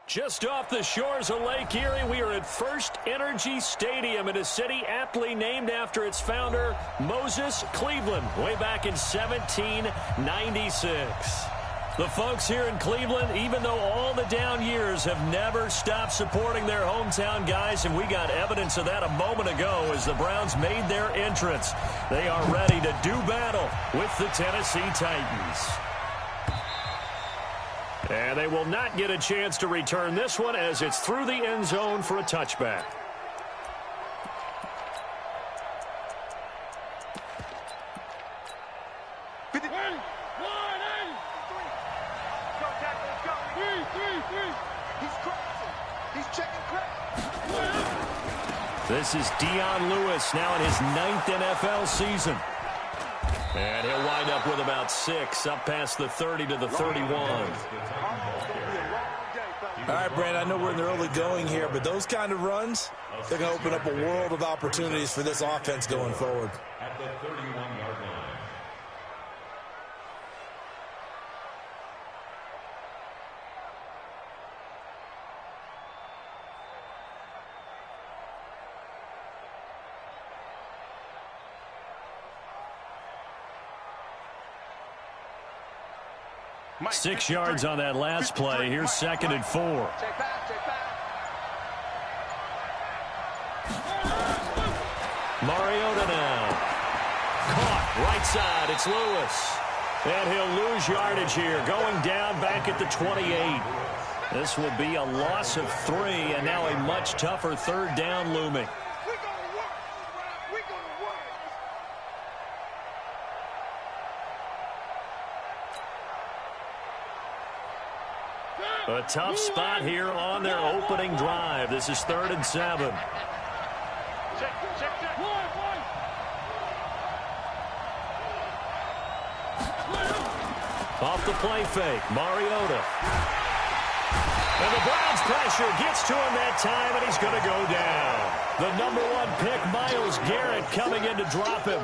Just off the shores of Lake Erie, we are at FirstEnergy Stadium in a city aptly named after its founder, Moses Cleveland, way back in 1796. The folks here in Cleveland, even though all the down years, have never stopped supporting their hometown guys, and we got evidence of that a moment ago as the Browns made their entrance. They are ready to do battle with the Tennessee Titans. And they will not get a chance to return this one as it's through the end zone for a touchback. This is Dion Lewis now in his 9th NFL season. And he'll wind up with about 6 up past the 30 to the 31. All right, Brandon, I know we're in the early going here, but those kind of runs, they're going to open up a world of opportunities for this offense going forward. At the 31-yard line. Mike, 6 yards on that last play. Here's 2nd and 4. Check back. Mariota now. Caught right side. It's Lewis. And he'll lose yardage here. Going down back at the 28. This will be a loss of 3, and now a much tougher 3rd down looming. A tough spot here on their opening drive. This is 3rd and 7. Off the play fake, Mariota. And the Browns pressure gets to him that time, and he's going to go down. The #1 pick, Myles Garrett, coming in to drop him.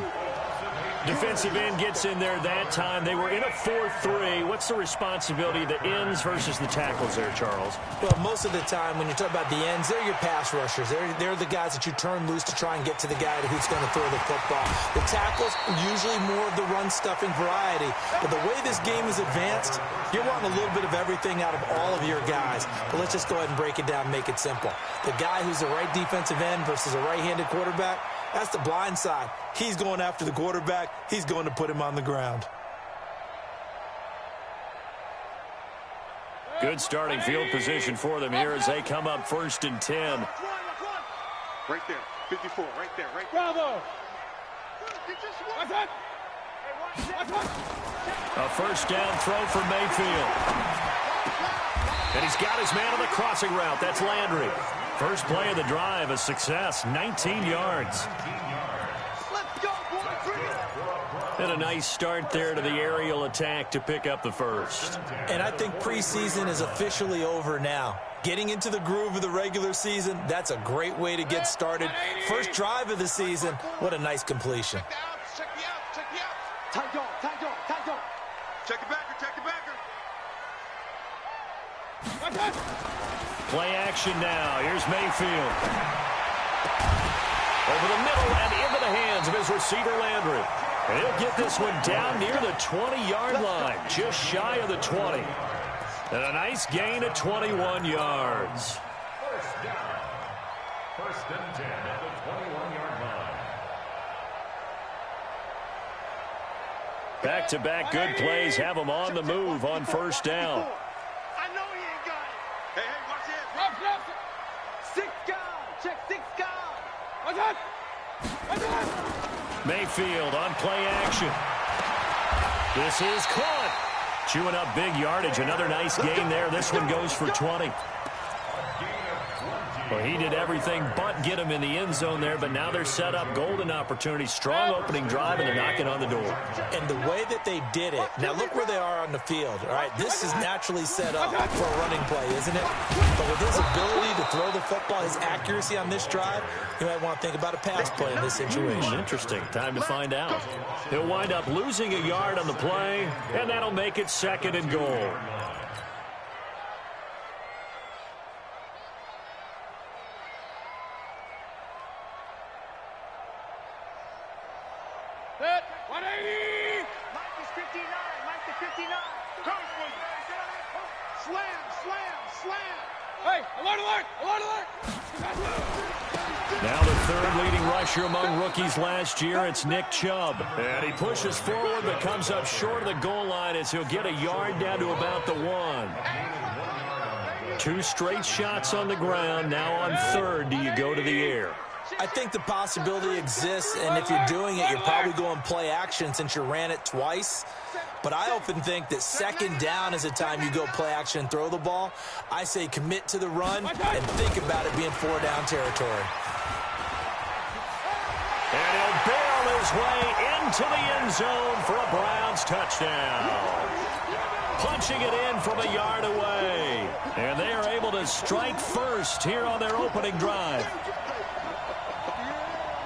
Defensive end gets in there that time. They were in a 4-3. What's the responsibility of the ends versus the tackles there, Charles? Well, most of the time when you talk about the ends, they're your pass rushers. They're the guys that you turn loose to try and get to the guy who's going to throw the football. The tackles, usually more of the run-stuffing variety. But the way this game is advanced, you're wanting a little bit of everything out of all of your guys. But let's just go ahead and break it down and make it simple. The guy who's the right defensive end versus a right-handed quarterback, that's the blind side. He's going after the quarterback. He's going to put him on the ground. Good starting field position for them here as they come up 1st and 10. Right there, 54, right there. Bravo! A 1st down throw for Mayfield. And he's got his man on the crossing route. That's Landry. First play of the drive, a success, 19 yards. And a nice start there to the aerial attack to pick up the first. And I think preseason is officially over now. Getting into the groove of the regular season, that's a great way to get started. First drive of the season, what a nice completion. Check me out. Tight dog. Check it backer. Play action now. Here's Mayfield. Over the middle and into the hands of his receiver, Landry. And he'll get this one down near the 20-yard line, just shy of the 20. And a nice gain of 21 yards. First down. 1st and 10 at the 21-yard line. Back-to-back good plays have them on the move on 1st down. I know he ain't got it. Hey, watch this. 6 guard. Check 6 guard. Mayfield on play action. This is caught. Chewing up big yardage. Another nice gain there. This one goes for 20. Well, he did everything but get him in the end zone there, but now they're set up. Golden opportunity, strong opening drive, and they're knocking on the door. And the way that they did it, now look where they are on the field. All right, this is naturally set up for a running play, isn't it? But with his ability to throw the football, his accuracy on this drive, you might want to think about a pass play in this situation. Interesting. Time to find out. He'll wind up losing a yard on the play, and that'll make it 2nd and goal. Set. 180. Mike is 59. Mike is 59. Slam, slam, slam. Hey, alert. Now the third leading rusher among rookies last year, it's Nick Chubb. And he pushes forward but comes up short of the goal line as he'll get a yard down to about the 1. 2 straight shots on the ground. Now on 3rd, do you go to the air? I think the possibility exists, and if you're doing it, you're probably going play action since you ran it twice. But I often think that 2nd down is the time you go play action and throw the ball. I say commit to the run and think about it being 4-down territory. And he'll barrel his way into the end zone for a Browns touchdown. Punching it in from a yard away. And they are able to strike first here on their opening drive.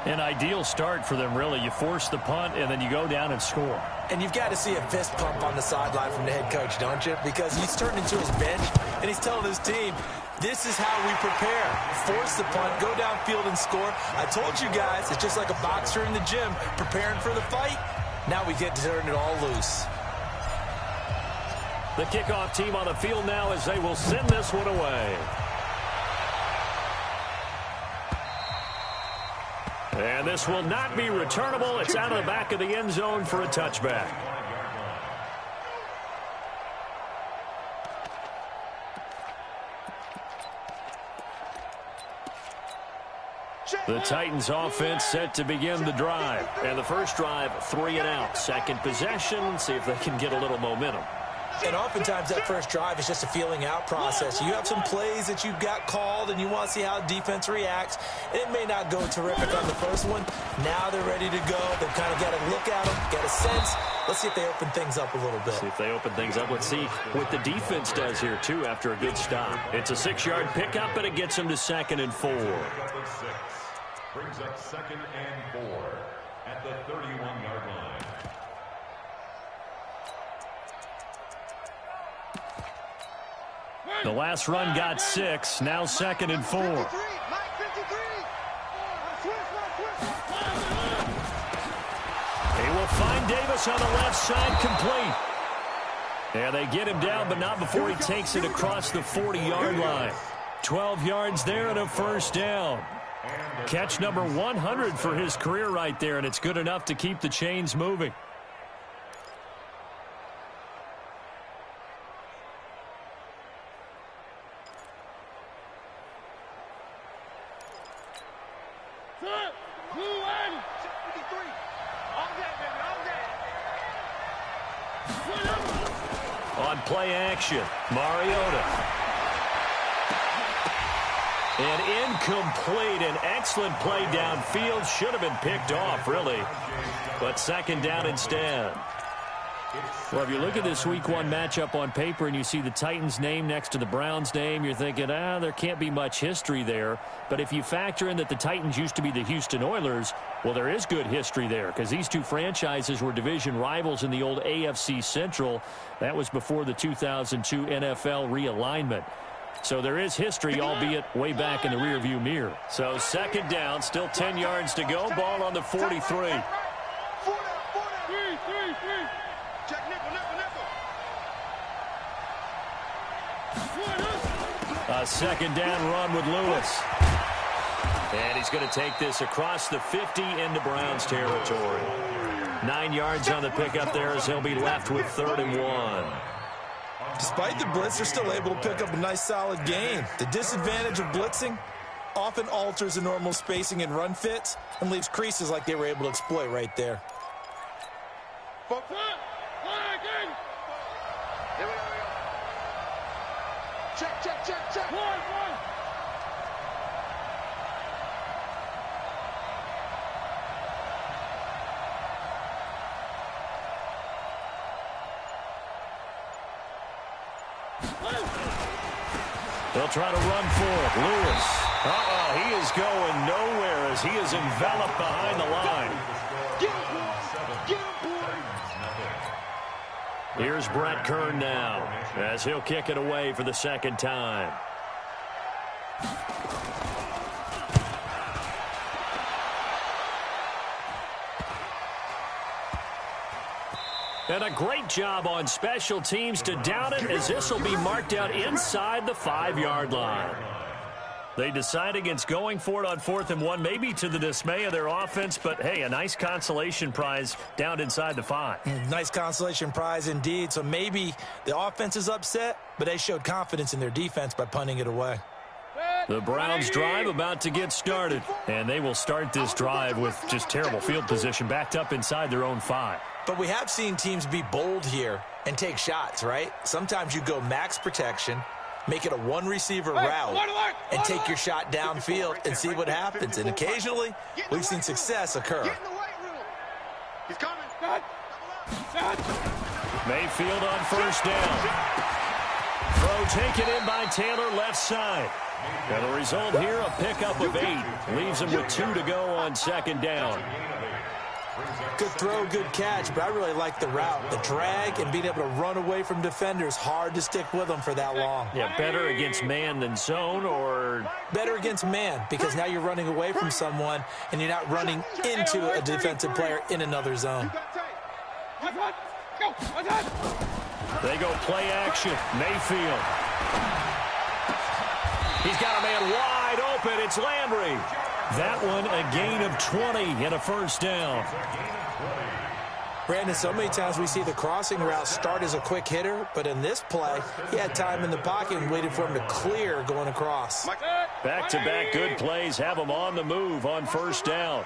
An ideal start for them, really. You force the punt, and then you go down and score. And you've got to see a fist pump on the sideline from the head coach, don't you? Because he's turned into his bench, and he's telling his team, this is how we prepare. Force the punt, go downfield and score. I told you guys, it's just like a boxer in the gym preparing for the fight. Now we get to turn it all loose. The kickoff team on the field now as they will send this one away. And this will not be returnable. It's out of the back of the end zone for a touchback. The Titans offense set to begin the drive. And the first drive, 3 and out. Second possession, see if they can get a little momentum. And oftentimes that first drive is just a feeling out process. You have some plays that you've got called and you want to see how defense reacts. It may not go terrific on the first one. Now they're ready to go. They've kind of got to look at them, get a sense. Let's see if they open things up a little bit. See if they open things up. Let's see what the defense does here, too, after a good stop. It's a 6-yard pickup, and it gets them to 2nd and 4. Brings up 2nd and 4 at the 31-yard line. The last run got 6. Now 2nd and 4. They will find Davis on the left side, complete. And they get him down, but not before he takes it across the 40-yard line. 12 yards there and a first down. Catch number 100 for his career right there, and it's good enough to keep the chains moving. On play action, Mariota. And incomplete, an excellent play downfield. Should have been picked off, really. But 2nd down instead. Well, if you look at this Week 1 matchup on paper and you see the Titans' name next to the Browns' name, you're thinking, there can't be much history there. But if you factor in that the Titans used to be the Houston Oilers, well, there is good history there because these two franchises were division rivals in the old AFC Central. That was before the 2002 NFL realignment. So there is history, albeit way back in the rearview mirror. So 2nd down, still 10 yards to go. Ball on the 43. A 2nd down run with Lewis. And he's going to take this across the 50 into Browns territory. 9 yards on the pickup there as he'll be left with 3rd and 1. Despite the blitz, they're still able to pick up a nice, solid gain. The disadvantage of blitzing often alters the normal spacing and run fits and leaves creases like they were able to exploit right there. Check. They'll try to run for it. Lewis. He is going nowhere as he is enveloped behind the line. Here's Brett Kern now as he'll kick it away for the second time. And a great job on special teams to down it, as this will be marked out inside the 5-yard line. They decide against going for it on 4th and 1, maybe to the dismay of their offense, but hey, a nice consolation prize down inside the 5. Nice consolation prize indeed. So maybe the offense is upset, but they showed confidence in their defense by punting it away. The Browns drive about to get started, and they will start this drive with just terrible field position backed up inside their own 5. But we have seen teams be bold here and take shots, right? Sometimes you go max protection, make it a one-receiver route, and take your shot downfield and see what happens. And occasionally, we've seen success occur. He's coming. Mayfield on first down. Throw taken in by Taylor, left side. And the result here, a pickup of 8. Leaves him with 2 to go on second down. Good throw, good catch, but I really like the route. The drag and being able to run away from defenders, hard to stick with them for that long. Yeah, better against man than zone, or? Better against man, because now you're running away from someone and you're not running into a defensive player in another zone. They go play action. Mayfield. He's got a man wide open. It's Landry. That one a gain of 20 and a first down. Brandon, so many times we see the crossing route start as a quick hitter, but in this play, he had time in the pocket and waited for him to clear going across. Back-to-back good plays have him on the move on first down.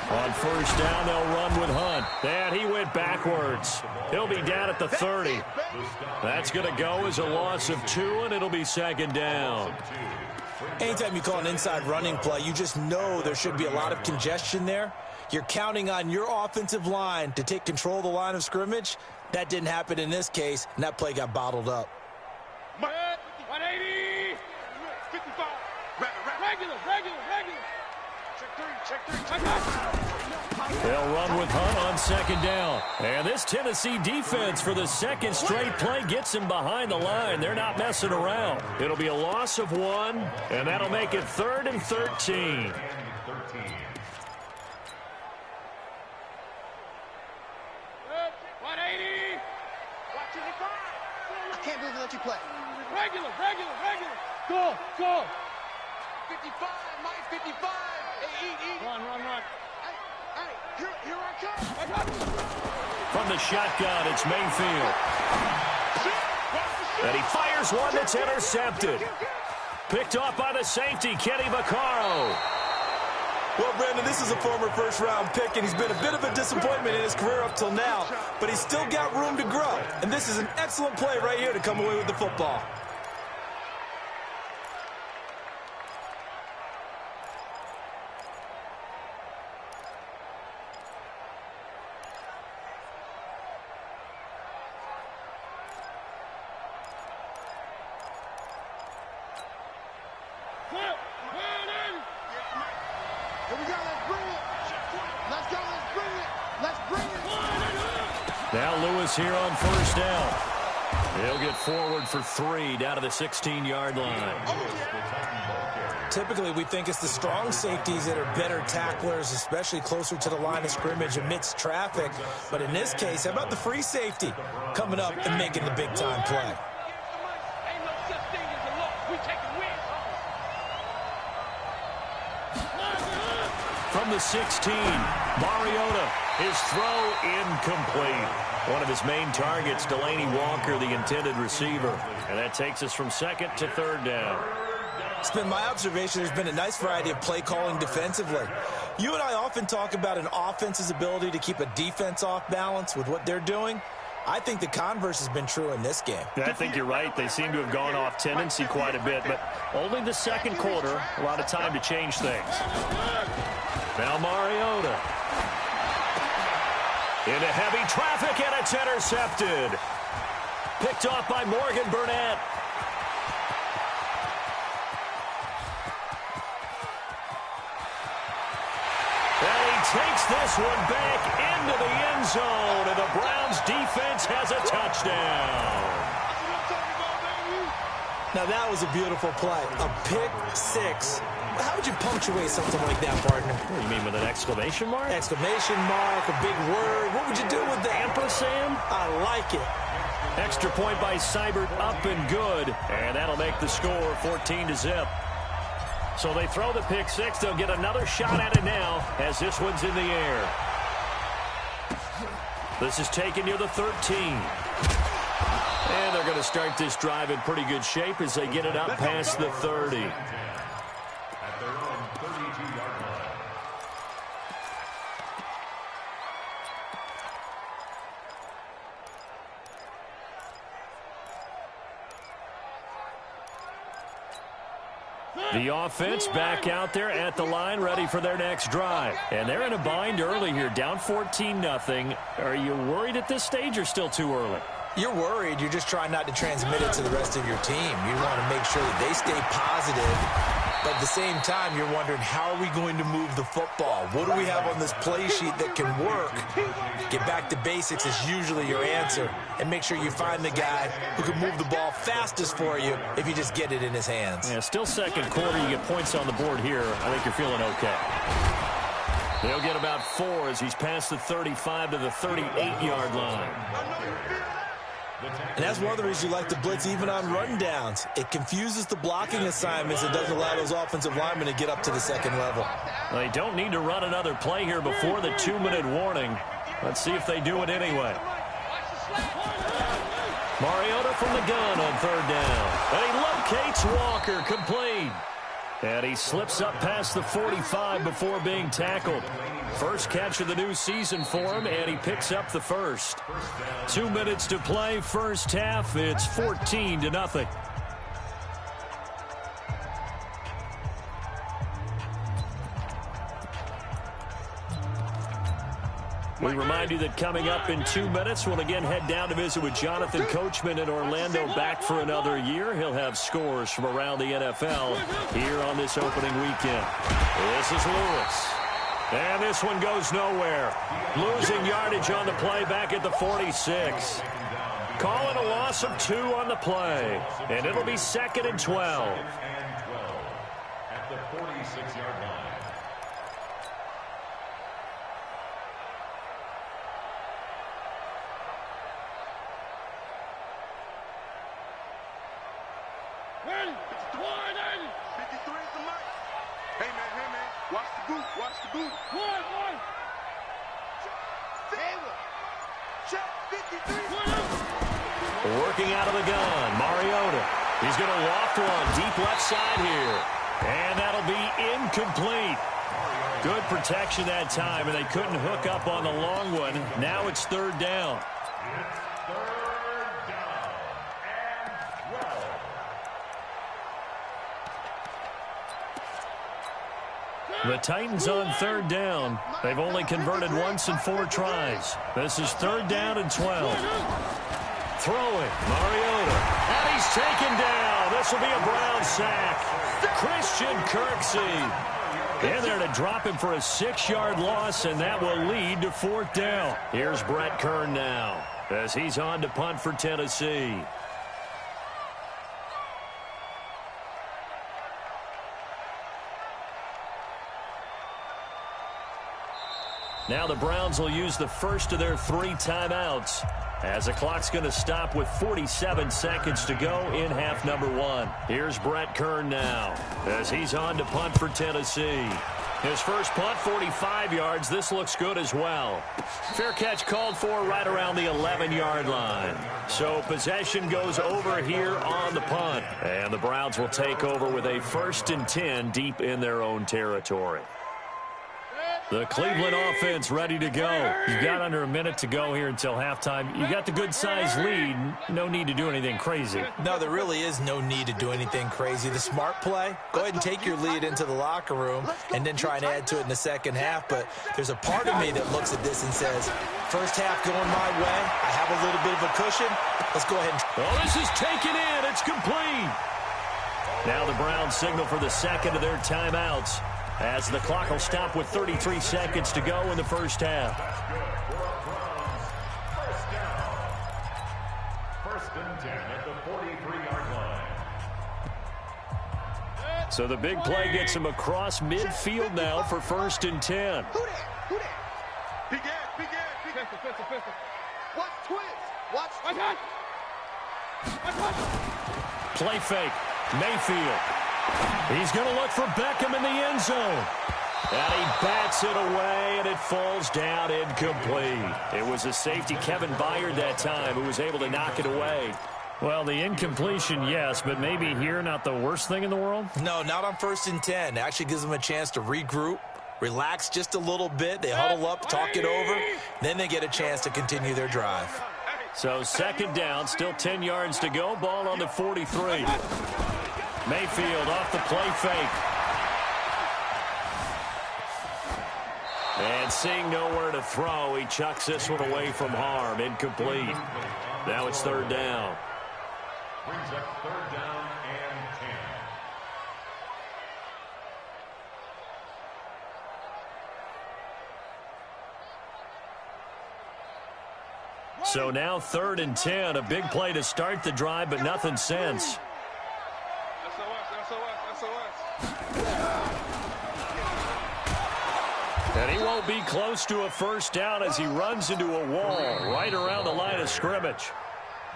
On first down, they'll run with Hunt. And he went backwards. He'll be down at the 30. That's going to go as a loss of 2, and it'll be second down. Anytime you call an inside running play, you just know there should be a lot of congestion there. You're counting on your offensive line to take control of the line of scrimmage. That didn't happen in this case, and that play got bottled up. 180. 55. Regular. Check three. They'll run with Hunt on second down. And this Tennessee defense for the second straight play gets him behind the line. They're not messing around. It'll be a loss of 1, and that'll make it 3rd and 13. I can't believe they let you play. Regular. Go. 55, Mike, 55. Hey, eat. Run. Hey, here I come. From the shotgun, it's Mayfield. And he fires one that's intercepted. Picked off by the safety, Kenny Vaccaro. Well, Brandon, this is a former first-round pick, and he's been a bit of a disappointment in his career up till now, but he's still got room to grow. And this is an excellent play right here to come away with the football. Now Lewis here on first down. He'll get forward for 3 down to the 16-yard line. Typically, we think it's the strong safeties that are better tacklers, especially closer to the line of scrimmage amidst traffic. But in this case, how about the free safety coming up and making the big-time play? From the 16, Mariota, his throw incomplete. One of his main targets, Delaney Walker, the intended receiver. And that takes us from 2nd to 3rd down. It's been my observation there's been a nice variety of play calling defensively. You and I often talk about an offense's ability to keep a defense off balance with what they're doing. I think the converse has been true in this game. I think you're right. They seem to have gone off tendency quite a bit, but only the second quarter, a lot of time to change things. Now Mariota. Into heavy traffic, and it's intercepted. Picked off by Morgan Burnett. And he takes this one back into the end zone, and the Browns defense has a touchdown. Now, that was a beautiful play. A pick six. How would you punctuate something like that, partner? What do you mean, with an exclamation mark? Exclamation mark, a big word. What would you do with that? Ampersand? I like it. Extra point by Seibert, up and good. And that'll make the score 14-0. So they throw the pick six. They'll get another shot at it now as this one's in the air. This is taken near the 13. And they're going to start this drive in pretty good shape as they get it up past the 30. At their own 32-yard line. The offense back out there at the line, ready for their next drive. And they're in a bind early here, down 14-0. Are you worried at this stage or still too early? You're worried. You're just trying not to transmit it to the rest of your team. You want to make sure that they stay positive. But at the same time, you're wondering, how are we going to move the football? What do we have on this play sheet that can work? Get back to basics is usually your answer. And make sure you find the guy who can move the ball fastest for you if you just get it in his hands. Yeah, still second quarter. You get points on the board here. I think you're feeling okay. They'll get about 4 as he's past the 35 to the 38-yard line. And that's one of the reasons you like to blitz even on rundowns. It confuses the blocking assignments and doesn't allow those offensive linemen to get up to the second level. They don't need to run another play here before the 2-minute warning. Let's see if they do it anyway. Mariota from the gun on third down. And he locates Walker, complete. And he slips up past the 45 before being tackled. First catch of the new season for him, and he picks up the first. 2 minutes to play, first half. It's 14-0. We remind you that coming up in 2 minutes, we'll again head down to visit with Jonathan Coachman in Orlando, back for another year. He'll have scores from around the NFL here on this opening weekend. This is Lewis. And this one goes nowhere. Losing yardage on the play back at the 46. Calling a loss of 2 on the play. And it'll be 2nd and 12. At the 46-yard line. Working out of the gun, Mariota. He's going to loft one deep left side here. And that'll be incomplete. Good protection that time, and they couldn't hook up on the long one. Now it's third down. The Titans on third down. They've only converted once in 4 tries. This is third down and 12. Throwing, Mariota. And he's taken down. This will be a Brown sack. Christian Kirksey in there to drop him for a 6-yard loss, and that will lead to 4th down. Here's Brett Kern now as he's on to punt for Tennessee. Now the Browns will use the first of their 3 timeouts as the clock's going to stop with 47 seconds to go in half number 1. Here's Brett Kern now as he's on to punt for Tennessee. His first punt, 45 yards. This looks good as well. Fair catch called for right around the 11-yard line. So possession goes over here on the punt. And the Browns will take over with a 1st and 10 deep in their own territory. The Cleveland offense ready to go. You've got under a minute to go here until halftime. You got the good-sized lead. No need to do anything crazy. No, there really is no need to do anything crazy. The smart play, go ahead and take your lead into the locker room and then try and add to it in the second half. But there's a part of me that looks at this and says, first half going my way. I have a little bit of a cushion. Let's go ahead and... Oh, this is taken in. It's complete. Now the Browns signal for the second of their timeouts, as the clock will stop with 33 seconds to go in the first half. First and 10 at the 43-yard line. So the big play gets him across midfield now for first and 10. Who that? Big ass. Pistol. Watch twist. Watch Play fake. Mayfield. He's going to look for Beckham in the end zone. And he bats it away, and it falls down incomplete. It was a safety, Kevin Byard, that time, who was able to knock it away. Well, the incompletion, yes, but maybe here not the worst thing in the world? No, not on first and 10. It actually gives them a chance to regroup, relax just a little bit. They huddle up, talk it over. Then they get a chance to continue their drive. So second down, still 10 yards to go. Ball on the 43. Mayfield off the play fake. And seeing nowhere to throw, he chucks this one away from harm. Incomplete. Now it's third down. Brings up third down and 10. So now third and 10. A big play to start the drive, but nothing since. And he won't be close to a first down as he runs into a wall right around the line of scrimmage.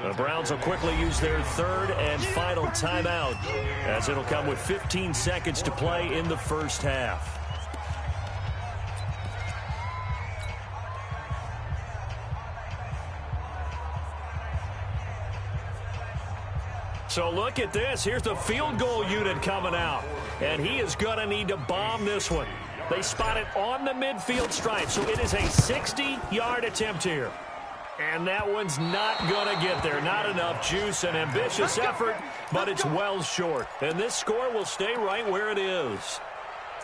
The Browns will quickly use their third and final timeout, as it'll come with 15 seconds to play in the first half. So look at this. Here's the field goal unit coming out. And he is going to need to bomb this one. They spot it on the midfield stripe, so it is a 60-yard attempt here. And that one's not going to get there. Not enough juice, an ambitious effort, but it's well short. And this score will stay right where it is.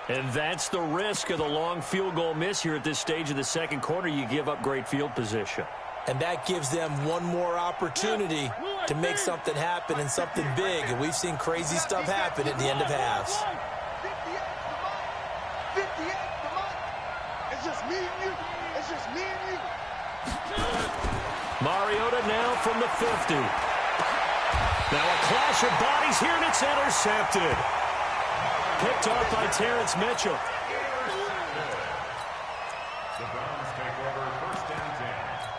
And that's the risk of the long field goal miss here at this stage of the second quarter. You give up great field position. And that gives them one more opportunity to make something happen and something big. And we've seen crazy stuff happen at the end of halves. 58, come on. It's just me and you. It's just me and you. Mariota now from the 50. Now a clash of bodies here, and it's intercepted. Picked off by Terrence Mitchell. The Browns take over first and 10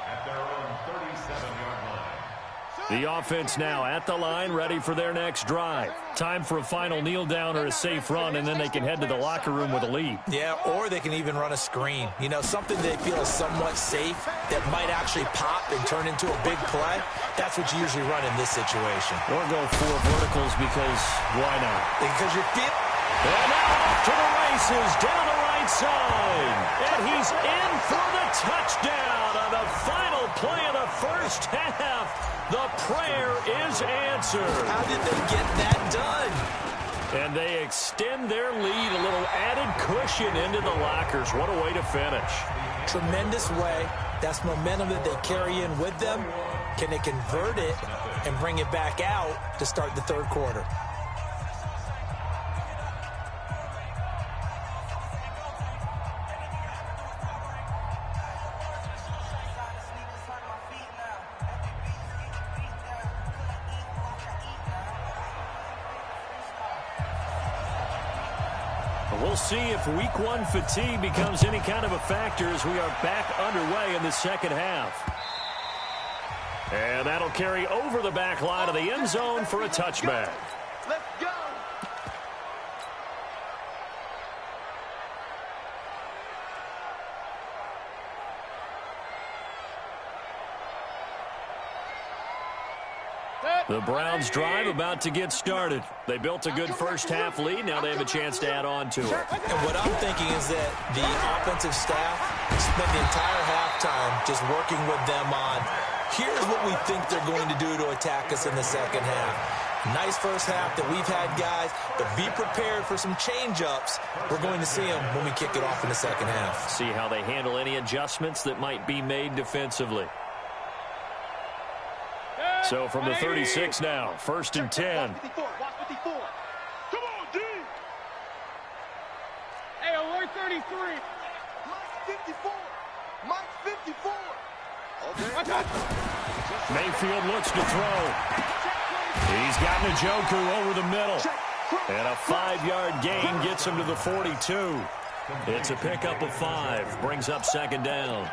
at their own 37-yard line. The offense now at the line, ready for their next drive. Time for a final kneel down or a safe run, and then they can head to the locker room with a lead. Yeah, or they can even run a screen. You know, something they feel is somewhat safe that might actually pop and turn into a big play. That's what you usually run in this situation. Or go four verticals because why not? Because you're fit. And now off to the races down the right side. And he's in for the touchdown on the final play of the first half. The prayer is answered. How did they get that done? And they extend their lead, a little added cushion into the lockers. What a way to finish. Tremendous way. That's momentum that they carry in with them. Can they convert it and bring it back out to start the third quarter? We'll see if week one fatigue becomes any kind of a factor as we are back underway in the second half. And that'll carry over the back line of the end zone for a touchback. Let's go. The Browns drive about to get started. They built a good first-half lead. Now they have a chance to add on to it. And what I'm thinking is that the offensive staff spent the entire halftime just working with them on, here's what we think they're going to do to attack us in the second half. Nice first half that we've had, guys, but be prepared for some change-ups. We're going to see them when we kick it off in the second half. See how they handle any adjustments that might be made defensively. So from the 36 now, 1st and 10. Watch 54. Come on, D. Hey, alert 33. Mike's 54. Mike's 54. Okay. Mayfield looks to throw. He's got Njoku over the middle. And a 5-yard gain gets him to the 42. It's a pickup of 5. Brings up 2nd down.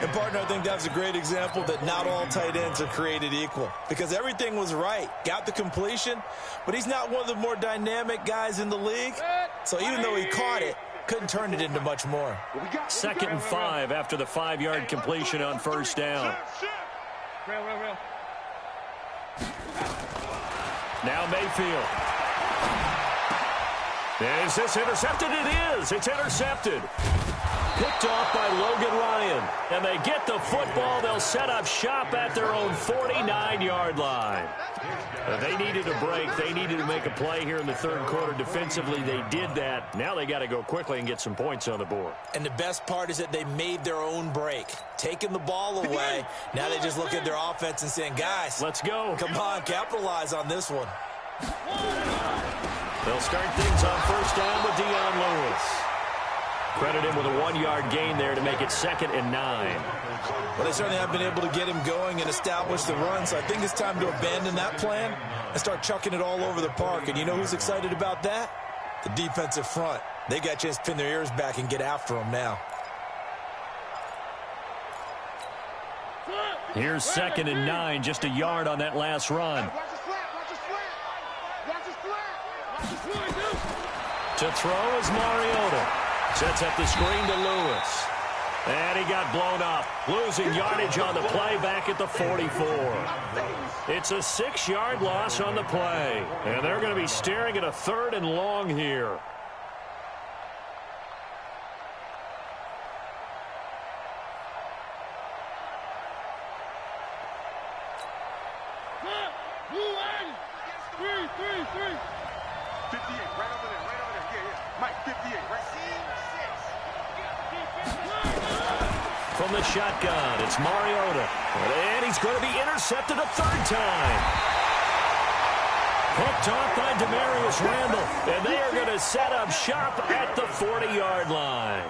And, partner, I think that was a great example that not all tight ends are created equal. Because everything was right. Got the completion, but he's not one of the more dynamic guys in the league. So even though he caught it, couldn't turn it into much more. 2nd and 5 after the 5-yard completion on 1st down. Real. Now Mayfield. Is this intercepted? It is. It's intercepted. Picked off by Logan Ryan. And they get the football. They'll set up shop at their own 49-yard line. They needed a break. They needed to make a play here in the 3rd quarter. Defensively, they did that. Now they got to go quickly and get some points on the board. And the best part is that they made their own break. Taking the ball away. Now they just look at their offense and saying, guys, let's go. Come on, capitalize on this one. They'll start things on 1st down with Dion Lewis. Credit him with a 1-yard gain there to make it 2nd and 9. Well, they certainly have been able to get him going and establish the run, so I think it's time to abandon that plan and start chucking it all over the park. And you know who's excited about that? The defensive front. They got a chance to pin their ears back and get after him now. Here's 2nd and 9, just a yard on that last run. To throw is Mariota. Sets up the screen to Lewis. And he got blown up. Losing yardage on the play back at the 44. It's a 6-yard loss on the play. And they're going to be staring at a 3rd and long here. From the shotgun, it's Mariota. And he's going to be intercepted a 3rd time. Picked off by Demarius Randall. And they are going to set up shop at the 40-yard line.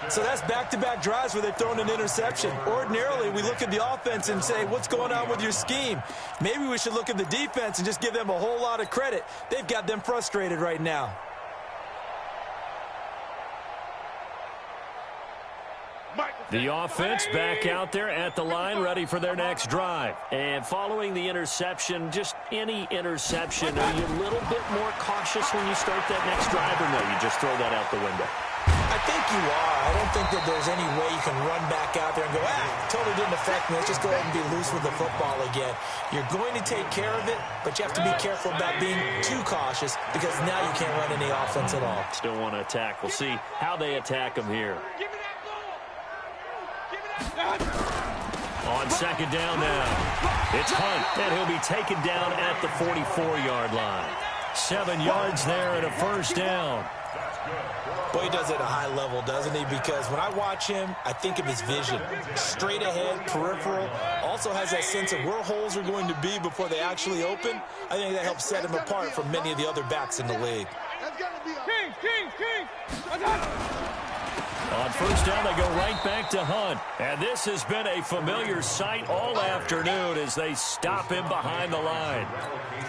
So that's back-to-back drives where they've thrown an interception. Ordinarily, we look at the offense and say, what's going on with your scheme? Maybe we should look at the defense and just give them a whole lot of credit. They've got them frustrated right now. The offense back out there at the line, ready for their next drive. And following the interception, just any interception, are you a little bit more cautious when you start that next drive, or no, you just throw that out the window? I think you are. I don't think that there's any way you can run back out there and go, totally didn't affect me. Let's just go ahead and be loose with the football again. You're going to take care of it, but you have to be careful about being too cautious because now you can't run any offense at all. Still want to attack. We'll see how they attack him here. On 2nd down now, it's Hunt, and he'll be taken down at the 44-yard line. 7 yards there and a 1st down. Boy, he does it at a high level, doesn't he? Because when I watch him, I think of his vision. Straight ahead, peripheral. Also has that sense of where holes are going to be before they actually open. I think that helps set him apart from many of the other backs in the league. King! On 1st down, they go right back to Hunt. And this has been a familiar sight all afternoon as they stop him behind the line.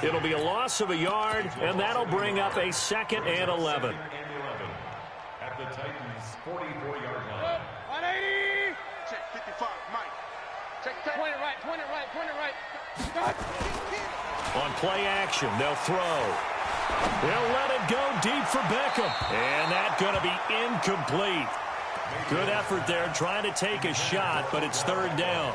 It'll be a loss of a yard, and that'll bring up a 2nd and 11. At the Titans' 44-yard line. 180! Check 55, Mike. Check 10. Point it right. On play action, they'll throw. They'll let it go deep for Beckham. And that's going to be incomplete. Good effort there, trying to take a shot, but it's third down.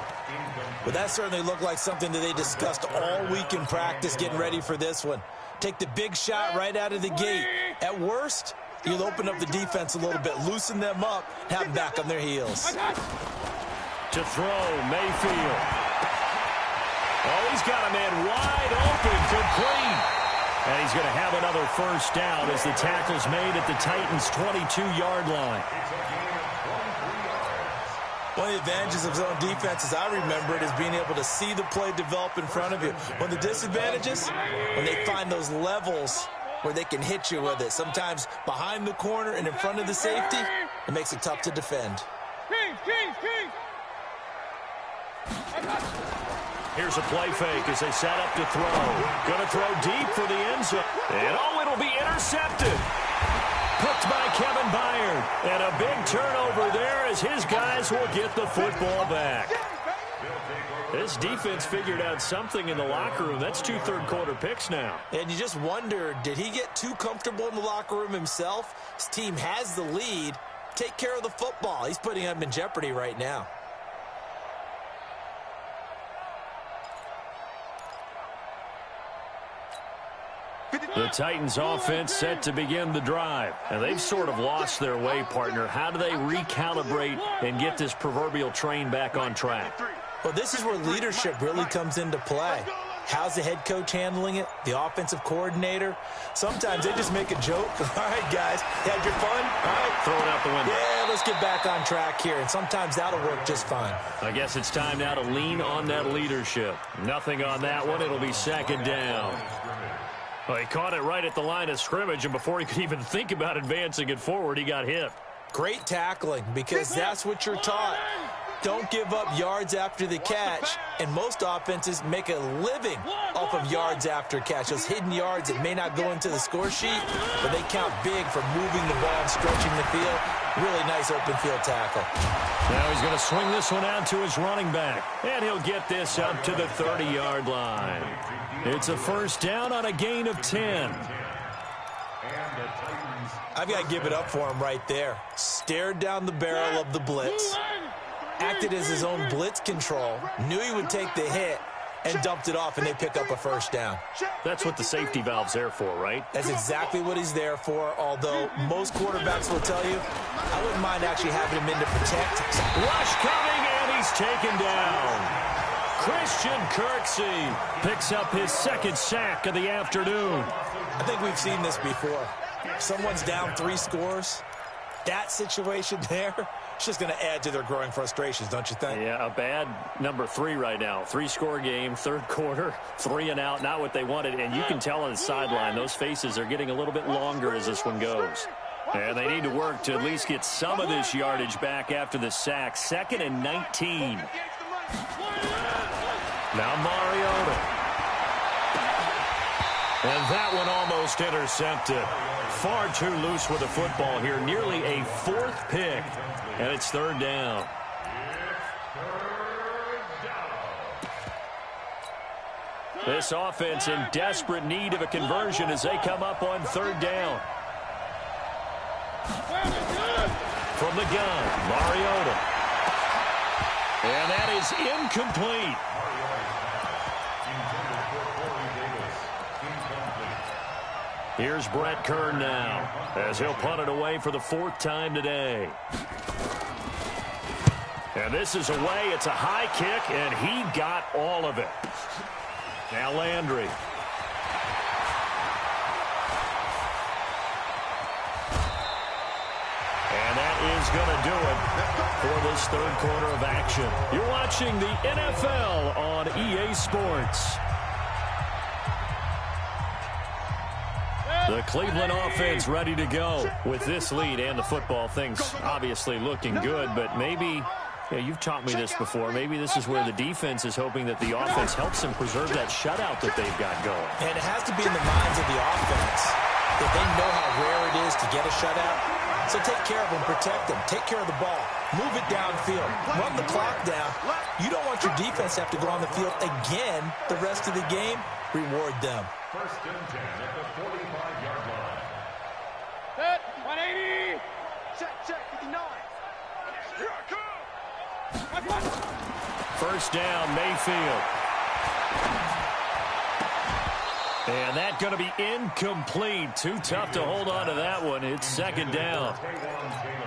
But that certainly looked like something that they discussed all week in practice getting ready for this one. Take the big shot right out of the gate. At worst, you'll open up the defense a little bit, loosen them up, have them back on their heels. To throw, Mayfield. Oh, he's got a man wide open, complete. And he's going to have another first down as the tackle's made at the Titans' 22-yard line. One of the advantages of zone defense, as I remember it, is being able to see the play develop in front of you. One of the disadvantages, when they find those levels where they can hit you with it. Sometimes behind the corner and in front of the safety, it makes it tough to defend. Here's a play fake as they set up to throw. Going to throw deep for the end zone. And oh, it'll be intercepted. Hooked by Kevin Byard. And a big turnover there as his guys will get the football back. This defense figured out something in the locker room. That's 2 third-quarter picks now. And you just wonder, did he get too comfortable in the locker room himself? His team has the lead. Take care of the football. He's putting them in jeopardy right now. The Titans offense set to begin the drive. And they've sort of lost their way, partner. How do they recalibrate and get this proverbial train back on track? Well, this is where leadership really comes into play. How's the head coach handling it? The offensive coordinator? Sometimes they just make a joke. All right, guys, had your fun? All right. Throw it out the window. Yeah, let's get back on track here. And sometimes that'll work just fine. I guess it's time now to lean on that leadership. Nothing on that one. It'll be second down. Well, he caught it right at the line of scrimmage, and before he could even think about advancing it forward, he got hit. Great tackling, because that's what you're taught. Don't give up yards after the catch, and most offenses make a living off of yards after catch. Those hidden yards that may not go into the score sheet, but they count big for moving the ball and stretching the field. Really nice open field tackle. Now he's going to swing this one out to his running back, and he'll get this up to the 30-yard line. It's a first down on a gain of 10. I've got to give it up for him right there. Stared down the barrel of the blitz. Acted as his own blitz control. Knew he would take the hit and dumped it off, and they pick up a first down. That's what the safety valve's there for, right? That's exactly what he's there for, although most quarterbacks will tell you, I wouldn't mind actually having him in to protect. Rush coming, and he's taken down. Christian Kirksey picks up his second sack of the afternoon. I think we've seen this before. Someone's down 3 scores. That situation there, it's just going to add to their growing frustrations, don't you think? Yeah, a bad number 3 right now. 3-score game, third quarter, 3 and out, not what they wanted. And you can tell on the sideline, those faces are getting a little bit longer as this one goes. And they need to work to at least get some of this yardage back after the sack. 2nd and 19. Now Mariota. And that one almost intercepted. Far too loose with the football here. Nearly a 4th pick. And it's third down. This offense in desperate need of a conversion as they come up on third down. From the gun, Mariota. And that is incomplete. Here's Brett Kern now as he'll punt it away for the 4th time today. And this is away. It's a high kick, and he got all of it. Now Landry. And that is going to do it for this third quarter of action. You're watching the NFL on EA Sports. The Cleveland offense ready to go with this lead and the football. Things obviously looking good, but maybe, you've taught me this before, maybe this is where the defense is hoping that the offense helps them preserve that shutout that they've got going. And it has to be in the minds of the offense that they know how rare it is to get a shutout. So take care of them, protect them, take care of the ball, move it downfield, run the clock down. You don't want your defense to have to go on the field again the rest of the game. Reward them. First and 10 at the 45-yard line. Set, 180. Check, 59. First down, Mayfield. And that's going to be incomplete. Too tough to hold on to that one. It's second down.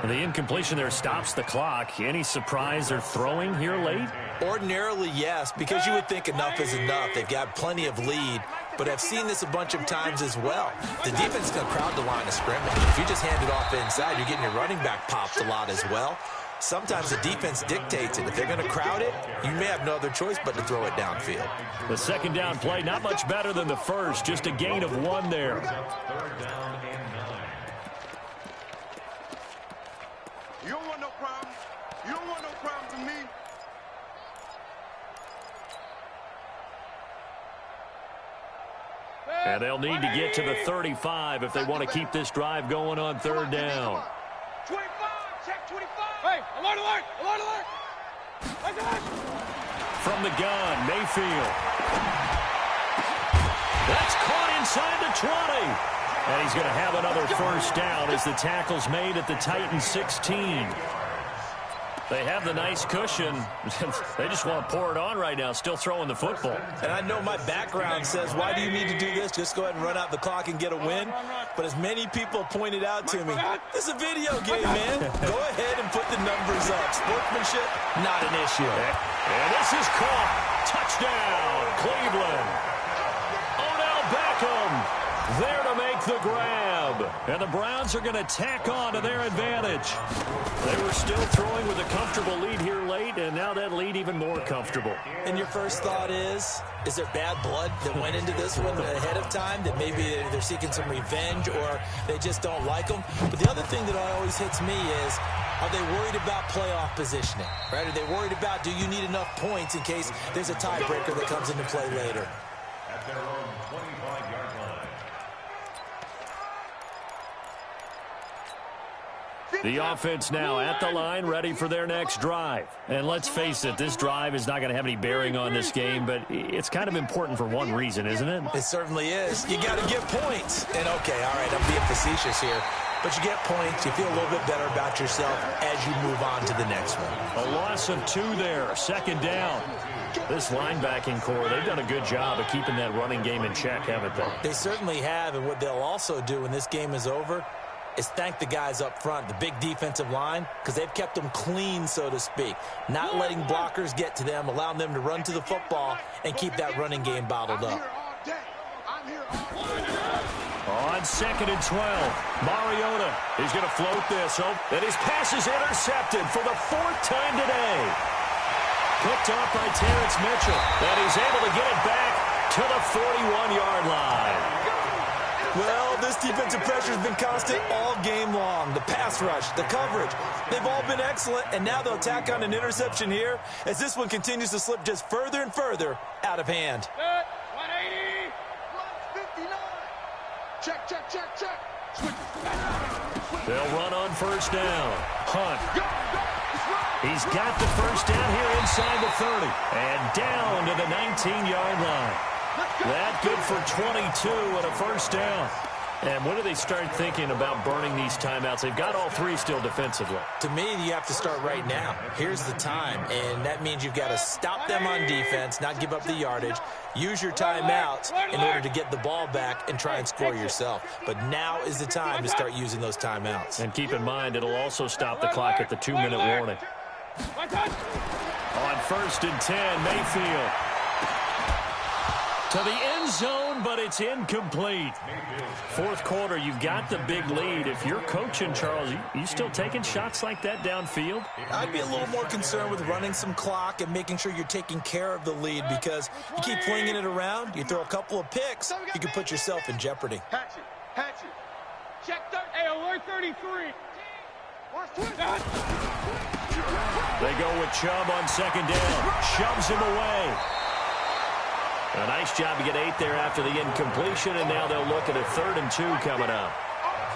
The incompletion there stops the clock. Any surprise they're throwing here late? Ordinarily, yes, because you would think enough is enough. They've got plenty of lead, but I've seen this a bunch of times as well. The defense is going to crowd the line of scrimmage. If you just hand it off inside, you're getting your running back popped a lot as well. Sometimes the defense dictates it. If they're going to crowd it, you may have no other choice but to throw it downfield. The second down play, not much better than the first. Just a gain of 1 there. You don't want no problems. You don't want no problems with me. And they'll need to get to the 35 if they want to keep this drive going on third down. 25, check 25. Hey, alert, alert, alert, alert. From the gun, Mayfield. That's caught inside the 20. And he's going to have another first down as the tackle's made at the Titans 16. They have the nice cushion. They just want to pour it on right now, still throwing the football. And I know my background says, why do you need to do this? Just go ahead and run out the clock and get a win. But as many people pointed out to me, this is a video game, man. Go ahead and put the numbers up. Sportsmanship, not an issue. And this is caught. Touchdown, Cleveland. Odell Beckham there to make the grab. And the Browns are going to tack on to their advantage. They were still throwing with a comfortable lead here late, and now that lead even more comfortable. And your first thought is there bad blood that went into this one ahead of time, that maybe they're seeking some revenge or they just don't like them? But the other thing that always hits me is, are they worried about playoff positioning? Right? Are they worried about, do you need enough points in case there's a tiebreaker that comes into play later? At their own 25-yard line. The offense now at the line, ready for their next drive. And let's face it, this drive is not going to have any bearing on this game, but it's kind of important for one reason, isn't it? It certainly is. You got to get points. And okay, all right, I'm being facetious here. But you get points, you feel a little bit better about yourself as you move on to the next one. A loss of 2 there, second down. This linebacking core, they've done a good job of keeping that running game in check, haven't they? They certainly have, and what they'll also do when this game is over is thank the guys up front, the big defensive line, because they've kept them clean, so to speak. Not letting blockers get to them, allowing them to run to the football and keep that running game bottled up. On 2nd and 12, Mariota is going to float this. And his pass is intercepted for the 4th time today. Picked off by Terrence Mitchell. And he's able to get it back to the 41-yard line. Well, this defensive pressure has been constant all game long. The pass rush, the coverage, they've all been excellent, and now they'll tack on an interception here as this one continues to slip just further and further out of hand. 180. 159. Check, check, check, check. They'll run on first down. Hunt. He's got the first down here inside the 30. And down to the 19-yard line. That good for 22 and a first down. And when do they start thinking about burning these timeouts? They've got all 3 still defensively. To me, you have to start right now. Here's the time, and that means you've got to stop them on defense, not give up the yardage, use your timeouts in order to get the ball back and try and score yourself. But now is the time to start using those timeouts. And keep in mind, it'll also stop the clock at the 2-minute warning. On 1st and 10, Mayfield. To the end zone, but it's incomplete. 4th quarter, you've got the big lead. If you're coaching, Charles, you still taking shots like that downfield? I'd be a little more concerned with running some clock and making sure you're taking care of the lead, because you keep flinging it around, you throw a couple of picks, you can put yourself in jeopardy. Hatchet, hatchet. Check 30. Hey, alert 33. They go with Chubb on 2nd down. Shoves him away. A nice job to get 8 there after the incompletion, and now they'll look at a 3rd and 2 coming up.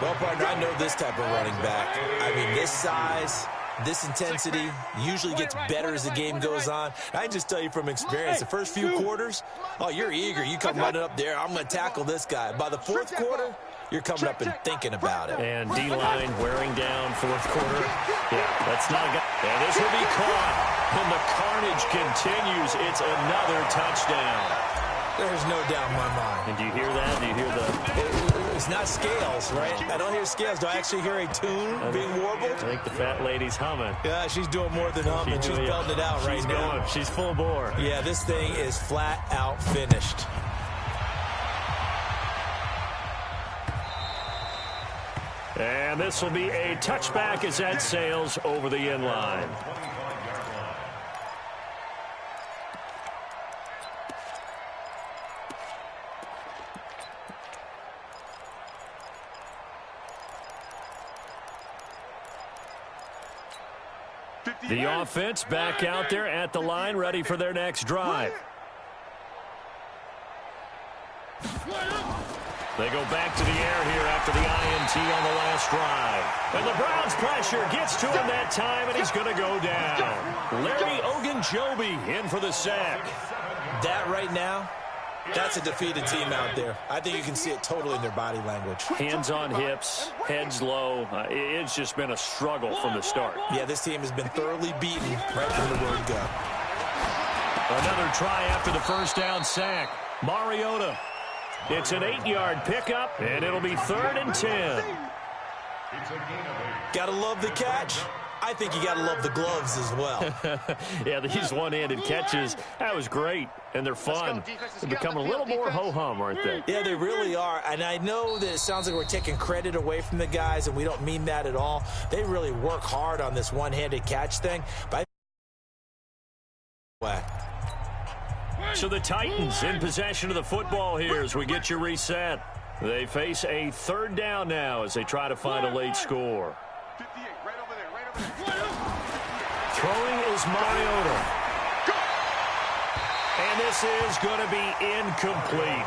Well, partner, I know this type of running back. I mean, this size, this intensity usually gets better as the game goes on. I just tell you from experience, the first few quarters, oh, you're eager. You come running up there, I'm going to tackle this guy. By the 4th quarter, you're coming up and thinking about it. And D-line wearing down fourth quarter. Yeah, that's not a guy. And this will be caught. And the carnage continues. It's another touchdown. There's no doubt in my mind. And do you hear that? Do you hear the... It's not scales, right? I don't hear scales. Do I actually hear a tune being warbled? I think the fat lady's humming. Yeah, she's doing more than humming. She's belting it out right now. Going. She's full bore. Yeah, this thing is flat out finished. And this will be a touchback as that sails over the end line. The offense back out there at the line, ready for their next drive. They go back to the air here after the INT on the last drive. And the Browns' pressure gets to him that time, and he's going to go down. Larry Ogunjobi in for the sack. That right now, that's a defeated team out there. I think you can see it totally in their body language. Hands on hips, heads low. It's just been a struggle from the start. Yeah, this team has been thoroughly beaten right from the word go. Another try after the first down sack. Mariota. It's an 8-yard pickup, and it'll be 3rd and 10. Gotta love the catch. I think you gotta love the gloves as well. Yeah, these one-handed catches, that was great, and they're fun. They're becoming a little more ho-hum, aren't they? Yeah, they really are, and I know that it sounds like we're taking credit away from the guys, and we don't mean that at all. They really work hard on this one-handed catch thing, but So the Titans in possession of the football here as we get you reset. They face a 3rd down now as they try to find a late score. 58, right over there. Throwing is Mariota. And this is going to be incomplete.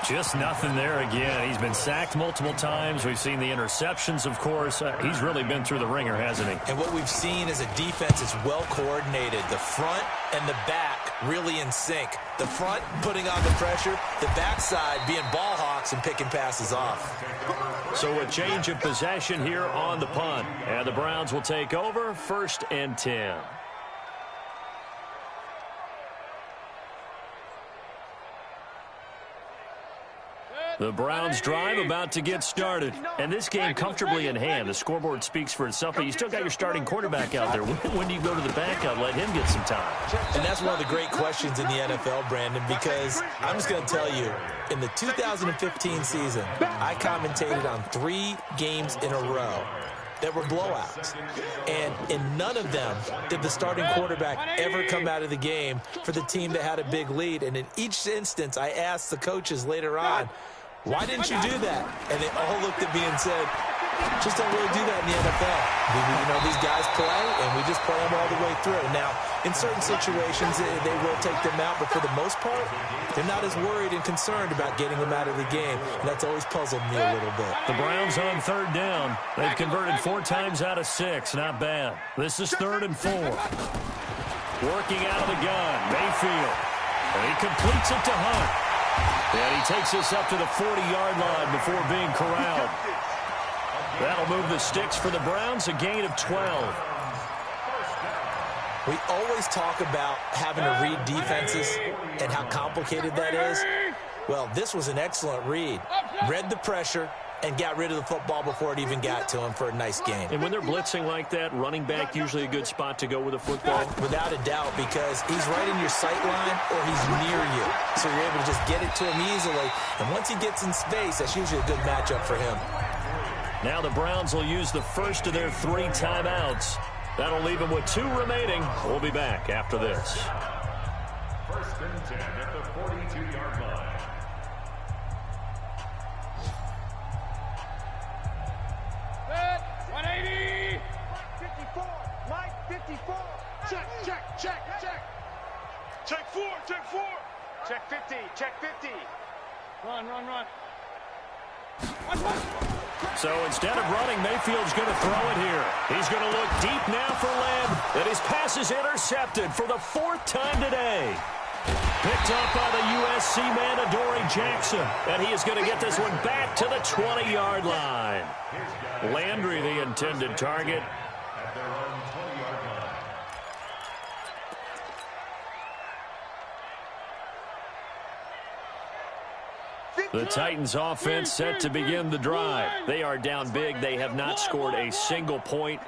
Just nothing there again. He's been sacked multiple times. We've seen the interceptions, of course. He's really been through the ringer, hasn't he? And what we've seen is a defense that's well coordinated. The front and the back really in sync. The front putting on the pressure, the backside being ball hawks and picking passes off. So a change of possession here on the punt. And the Browns will take over 1st and 10. The Browns drive about to get started. And this game comfortably in hand. The scoreboard speaks for itself, but you still got your starting quarterback out there. When do you go to the backup, let him get some time? And that's one of the great questions in the NFL, Brandon, because I'm just going to tell you, in the 2015 season, I commentated on 3 games in a row that were blowouts. And in none of them did the starting quarterback ever come out of the game for the team that had a big lead. And in each instance, I asked the coaches later on, why didn't you do that? And they all looked at me and said, just don't really do that in the NFL. These guys play, and we just play them all the way through. Now, in certain situations, they will take them out, but for the most part, they're not as worried and concerned about getting them out of the game. And that's always puzzled me a little bit. The Browns on 3rd down. They've converted 4 times out of 6. Not bad. This is 3rd and 4. Working out of the gun, Mayfield. And he completes it to Hunt. And he takes us up to the 40-yard line before being corralled. That'll move the sticks for the Browns, a gain of 12. We always talk about having to read defenses and how complicated that is. Well, this was an excellent read. Read the pressure and got rid of the football before it even got to him for a nice gain. And when they're blitzing like that, running back usually a good spot to go with a football? Without a doubt, because he's right in your sight line or he's near you. So you're able to just get it to him easily. And once he gets in space, that's usually a good matchup for him. Now the Browns will use the first of their 3 timeouts. That'll leave them with 2 remaining. We'll be back after this. 1st and 10 at the 42-yard line. Set, 180. 54, Mike 54. Check. Check 4. Check 50, check 50. Run. So instead of running, Mayfield's going to throw it here. He's going to look deep now for Lamb. And his pass is intercepted for the 4th time today. Picked up by the USC man, Adoree Jackson. And he is going to get this one back to the 20-yard line. Landry, the intended target. At their own 20-yard line. The Titans offense set to begin the drive. They are down big. They have not scored a single point.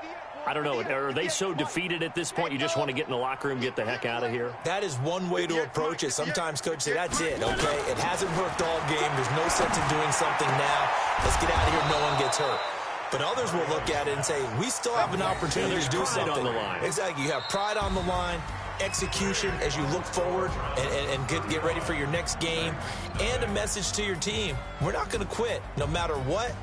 I don't know. Are they so defeated at this point you just want to get in the locker room, get the heck out of here? That is one way to approach it. Sometimes coaches say, that's it, okay? It hasn't worked all game. There's no sense in doing something now. Let's get out of here. No one gets hurt. But others will look at it and say, we still have an opportunity to do something. On the line. Exactly. You have pride on the line, execution as you look forward and get ready for your next game, and a message to your team. We're not going to quit. No matter what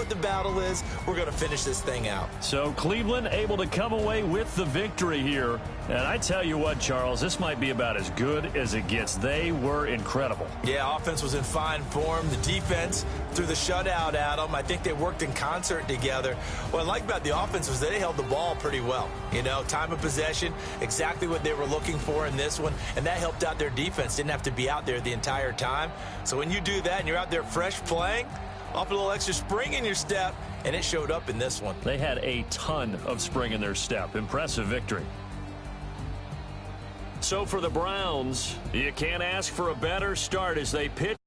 the battle is, we're going to finish this thing out. So Cleveland able to come away with the victory here. And I tell you what, Charles, this might be about as good as it gets. They were incredible. Yeah, offense was in fine form. The defense threw the shutout at them. I think they worked in concert together. What I like about the offense was they held the ball pretty well. You know, time of possession, exactly what they were looking for in this one, and that helped out their defense. Didn't have to be out there the entire time. So when you do that and you're out there fresh playing, off a little extra spring in your step, and it showed up in this one. They had a ton of spring in their step. Impressive victory. So for the Browns, you can't ask for a better start as they pitch.